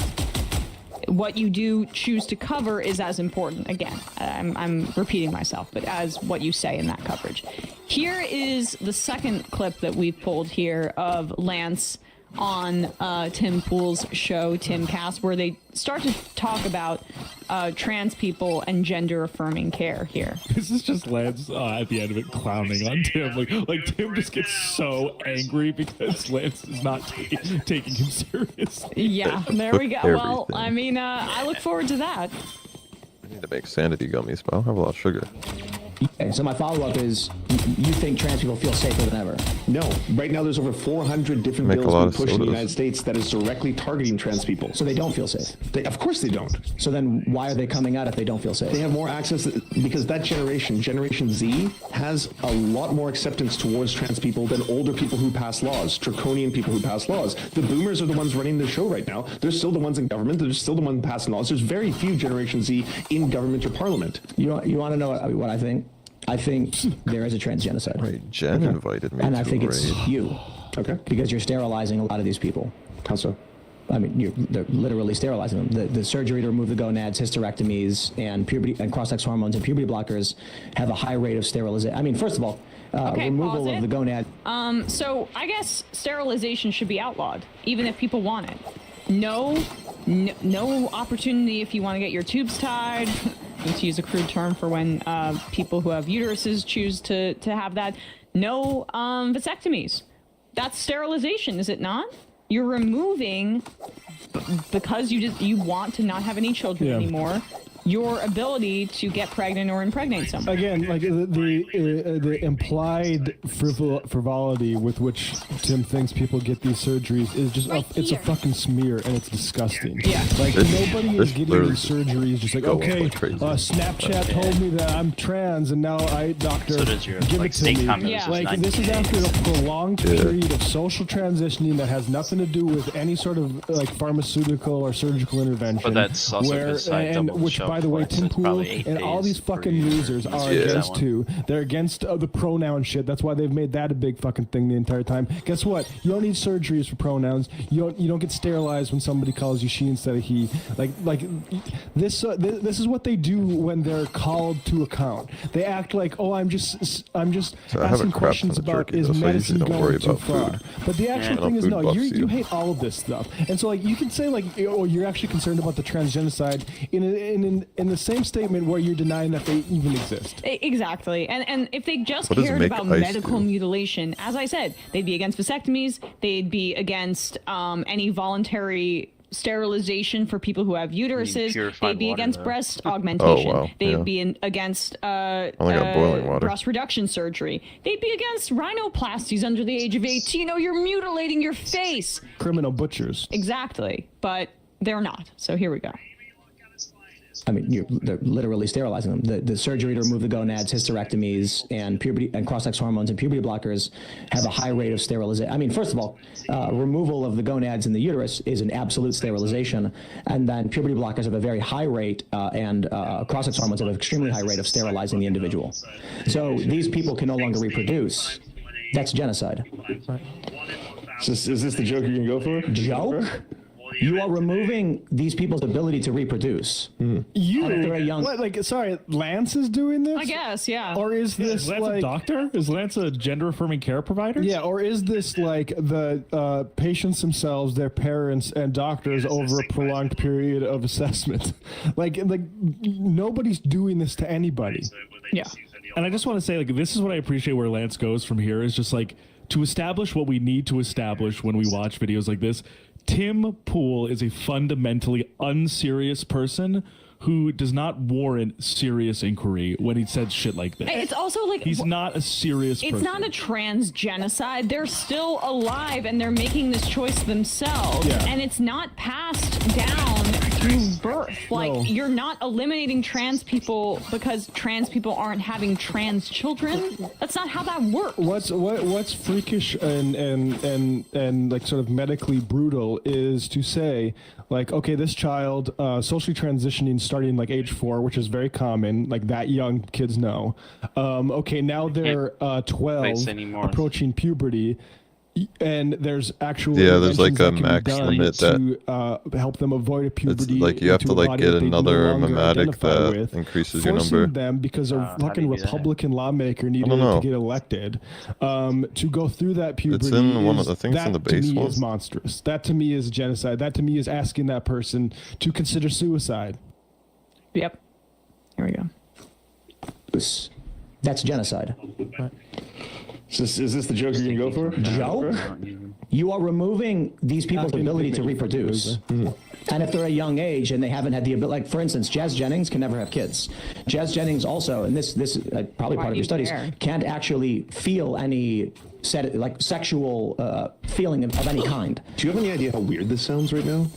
what you do choose to cover is as important. Again, I'm repeating myself, but as what you say in that coverage. Here is the second clip that we've pulled here of Lance on Tim Pool's show, Timcast, where they start to talk about trans people and gender-affirming care here. This is just Lance at the end of it clowning on Tim. Like Tim just gets so angry because Lance is not taking him seriously. Yeah, there we go. Well, I mean, I look forward to that. I need to make sanity gummies, but I don't have a lot of sugar. Okay, so my follow-up is, you think trans people feel safer than ever? No. Right now, there's over 400 different Make a bills lot being of pushed in the sodas. United States that is directly targeting trans people. So they don't feel safe? Of course they don't. So then why are they coming out if they don't feel safe? They have more access because that generation, Generation Z, has a lot more acceptance towards trans people than older people who pass laws, draconian people who pass laws. The boomers are the ones running the show right now. They're still the ones in government. They're still the ones passing laws. There's very few Generation Z in government or parliament. You want to know what I think? I think there is a trans genocide. Wait, Jen invited me And to I think a it's raid. you. Okay. Because you're sterilizing a lot of these people. How so? I mean, they're literally sterilizing them. The surgery to remove the gonads, hysterectomies, and puberty and cross-sex hormones and puberty blockers have a high rate of sterilization. I mean, first of all, removal of the gonad. So I guess sterilization should be outlawed, even if people want it. No opportunity if you want to get your tubes tied. To use a crude term for when people who have uteruses choose to have that. No vasectomies. That's sterilization, is it not? You're removing, because you want to not have any children anymore, your ability to get pregnant or impregnate someone. Again, like the implied frivolity with which Tim thinks people get these surgeries is just it's a fucking smear, and it's disgusting. Yeah. Like nobody is getting these surgeries just like, going okay, like crazy. Snapchat told me that I'm trans, and now doctor, So does your, give like, it to state me. comment Yeah. was Like this is 1980. after a prolonged period of social transitioning that has nothing to do with any sort of like pharmaceutical or surgical intervention. But that's also where, because I and doubled which, shelf by the way, life, so Tim it's Pool probably 8 and all days these per fucking year. losers are Yeah. against too. They're against the pronoun shit. That's why they've made that a big fucking thing the entire time. Guess what? You don't need surgeries for pronouns. You don't get sterilized when somebody calls you she instead of he. Like this is what they do when they're called to account. They act like, oh, I'm just So I have a asking crap questions ton of about turkey, is though, so I medicine usually don't worry going too about far. food. But the actual Yeah. thing is Food no, buffs you you. hate all of this stuff. And so like you can say like, oh, you're actually concerned about the trans genocide in the same statement where you're denying that they even exist. Exactly. And if they just What does cared make about ice medical do? mutilation, as I said, they'd be against vasectomies, they'd be against any voluntary sterilization for people who have uteruses, purified they'd be water, against though. breast augmentation, wow, they'd yeah. be against only got boiling water. breast reduction surgery, they'd be against rhinoplasties under the age of 18. You're mutilating your face. Criminal butchers. Exactly. But they're not. So here we go. I mean, they're literally sterilizing them. The surgery to remove the gonads, hysterectomies, and puberty and cross-sex hormones and puberty blockers have a high rate of sterilization. I mean, first of all, removal of the gonads in the uterus is an absolute sterilization, and then puberty blockers have a very high rate, and cross-sex hormones have an extremely high rate of sterilizing the individual. So these people can no longer reproduce. That's genocide. Is this the joke you're gonna go for? Joke? You are removing these people's ability to reproduce. Sorry, Lance is doing this? I guess, yeah. Or is this is Lance like a doctor? Is Lance a gender-affirming care provider? Yeah, or is this like the patients themselves, their parents, and doctors over a prolonged period of assessment? like nobody's doing this to anybody. Yeah. And I just want to say, like, this is what I appreciate where Lance goes from here is just like to establish what we need to establish when we watch videos like this. Tim Pool is a fundamentally unserious person who does not warrant serious inquiry when he says shit like this. It's also like he's not a serious person. It's not a trans genocide. They're still alive and they're making this choice themselves. Yeah. And it's not passed down through birth. Like, you're not eliminating trans people because trans people aren't having trans children. That's not how that works. What's freakish and like sort of medically brutal is to say, like, okay, this child socially transitioning starting like age 4, which is very common, like that young kids know. Okay, now they're 12, approaching puberty, and there's actual there's like a max limit to help them avoid a puberty. It's like you have to like get another mimetic that increases your number. Forcing them because a fucking Republican lawmaker needed to get elected to go through that puberty. It's in one of the things in the base. To me is monstrous. That to me is genocide. That to me is asking that person to consider suicide. Yep. Here we go. That's genocide. Is this the joke you're gonna go for? Joke? You are removing these people's ability to reproduce. And if they're a young age and they haven't had the ability, like for instance, Jazz Jennings can never have kids. Jazz Jennings also, and this is probably part of your studies, can't actually feel any sexual feeling of any kind. Do you have any idea how weird this sounds right now?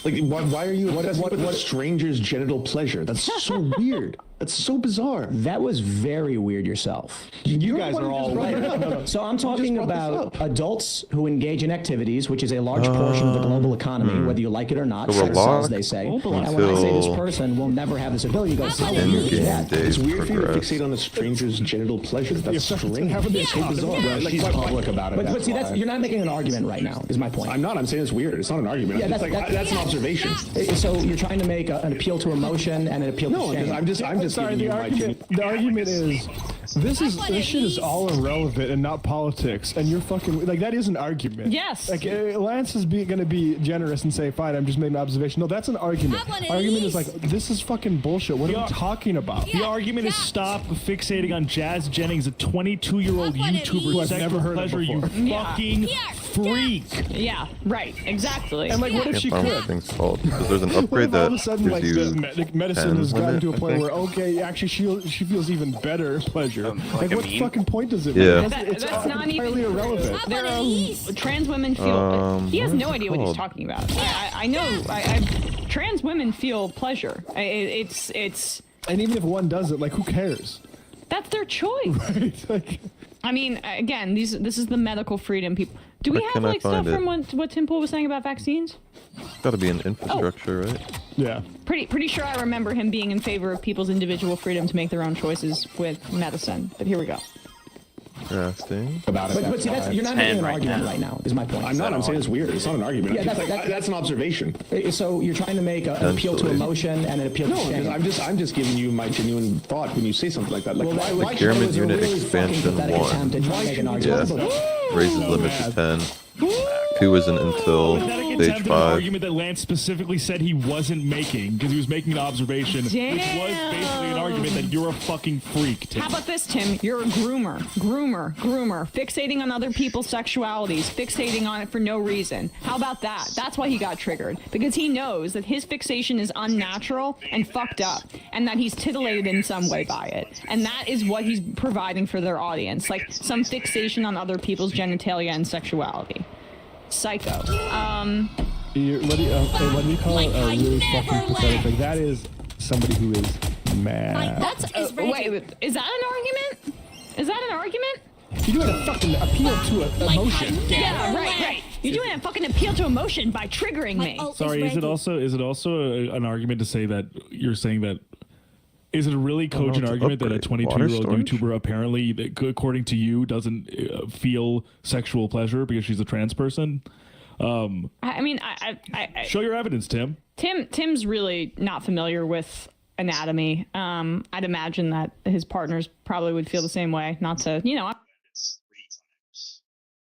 Like, why are you obsessed with a stranger's genital pleasure? That's so weird. That's so bizarre. That was very weird yourself. You guys are all right. So I'm talking about adults who engage in activities, which is a large portion of the global economy, whether you like it or not. Sex sells, they say. And when I say this person will never have this ability, you go, how weird is that? It's weird for you to fixate on a stranger's genital pleasure. That's strange. It's so bizarre. Well, she's public about it. But see, you're not making an argument right now, is my point. I'm not. I'm saying it's weird. It's not an argument. Yeah, that's an observation. So you're trying to make an appeal to emotion and an appeal to shame. No, I'm just sorry, giving you my the argument is this shit is all irrelevant and not politics, and you're fucking like that is an argument. Yes. Like Lance is going to be generous and say, fine, I'm just making an observation. No, that's an argument. Argument is like, this is fucking bullshit. What are you talking about? The argument is stop fixating on Jazz Jennings, a 22-year-old YouTuber who I've never heard pleasure, of before. You fucking freak. Yeah, right, exactly. And like, what if she could? What thing's called? Because there's an upgrade all that of a sudden, like, medicine has gotten to a point where, okay, actually, she feels even better pleasure. Like, what fucking point does it make? Yeah. It's That's not entirely even irrelevant. There are trans women feel. He has no idea what he's talking about. I know. Trans women feel pleasure. It's. And even if one does it, like, who cares? That's their choice. Right? Like, I mean, again, this is the medical freedom people. Do we have like stuff from what Tim Pool was saying about vaccines? Got to be an infrastructure, right? Yeah. Pretty sure I remember him being in favor of people's individual freedom to make their own choices with medicine. But here we go. Interesting. About it. But see, you're not making an argument right now, is my point. I'm not. I'm saying it's weird. It's not an argument. Yeah, that's an observation. So you're trying to make an appeal to emotion and an appeal to shame. No, I'm just giving you my genuine thought when you say something like that. Like, why Procurement unit expansion 1. Raises limit to 10. 2 isn't until stage 5. Argument that Lance specifically said he wasn't making because he was making an observation, which was basically an argument that you're a fucking freak, Tim. How about this, Tim? You're a groomer, fixating on other people's sexualities, fixating on it for no reason. How about that? That's why he got triggered, because he knows that his fixation is unnatural and fucked up, and that he's titillated in some way by it, and that is what he's providing for their audience, like some fixation on other people's genitalia and sexuality. Psycho. What do you call it? Really fucking pathetic. Like, that is somebody who is mad. Wait, is that an argument? Is that an argument? You're doing a fucking appeal to emotion. Yeah, right. You're doing a fucking appeal to emotion by triggering me. Sorry, is it also an argument to say that you're saying that Is it a really cogent to argument that a upgrade. 22-year-old Water storage? YouTuber apparently, according to you, doesn't feel sexual pleasure because she's a trans person? I mean, Show your evidence, Tim. Tim's really not familiar with anatomy. I'd imagine that his partners probably would feel the same way. Not to,